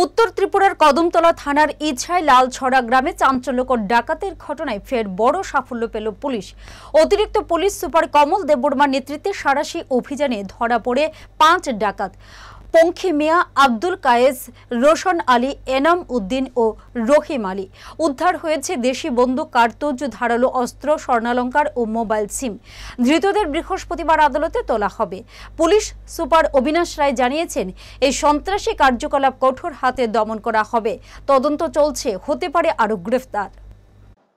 উত্তর ত্রিপুরার কদমতলা থানার ইছাই লালছড়া গ্রামে চাঞ্চল্যকর ডাকাতের ঘটনায় ফের বড় সাফল্য পেল পুলিশ। অতিরিক্ত পুলিশ সুপার কমল দেববর্মার নেতৃত্বে সাঁড়াশি অভিযানে ধরা পড়ে 5 ডাকাত। পঙ্খী মিয়া, আব্দুল কায়েস, রোশন আলী, এনাম উদ্দিন ও রহিম আলী। উদ্ধার হয়েছে দেশি বন্দুক, কার্তুজ, ধারালো অস্ত্র, স্বর্ণালঙ্কার ও মোবাইল সিম। ধৃতদের বৃহস্পতিবার আদালতে তোলা হবে। পুলিশ সুপার অবিনাশ রায় জানিয়েছেন, এই সন্ত্রাসী কার্যকলাপ কঠোর হাতে দমন করা হবে। তদন্ত চলছে, হতে পারে আরো গ্রেফতার।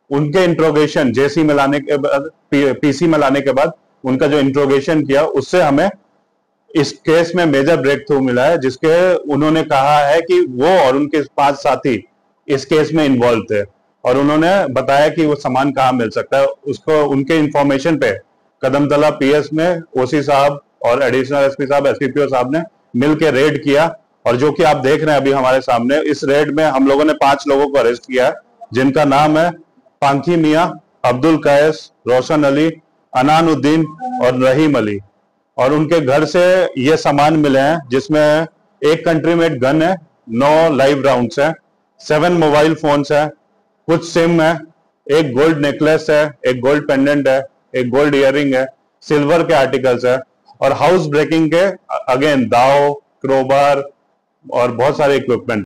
उनके इंट्रोगेशन जेसी मिलाने के बाद, पीसी मिलाने के बाद उनका जो इंट्रोगेशन किया, उससे हमें इस केस में मेजर ब्रेक थ्रू मिला है, जिसके उन्होंने कहा है कि वो और उनके 5 साथी इस केस में इन्वॉल्व थे और उन्होंने बताया कि वो सामान कहाँ मिल सकता है। उसको उनके इंफॉर्मेशन पे कदमतला पीएस में ओसी साहब और एडिशनल एसपी साहब, एसपीपीओ साहब ने मिलकर रेड किया और जो कि आप देख रहे हैं अभी हमारे सामने, इस रेड में हम लोगों ने 5 लोगों को अरेस्ट किया है, जिनका नाम है पंखी मिया, अब्दुल कायस, रोशन अली, अनान उद्दीन और रहीम अली। और उनके घर से ये सामान मिले हैं, जिसमें एक कंट्री मेड गन है, 9 लाइव राउंड्स है, 7 मोबाइल फोन्स है, कुछ सिम है, एक गोल्ड नेकलेस है, एक गोल्ड पेंडेंट है, एक गोल्ड इयररिंग है, सिल्वर के आर्टिकल्स है और हाउस ब्रेकिंग के अगेन दाव, क्रोबार और बहुत सारे इक्विपमेंट।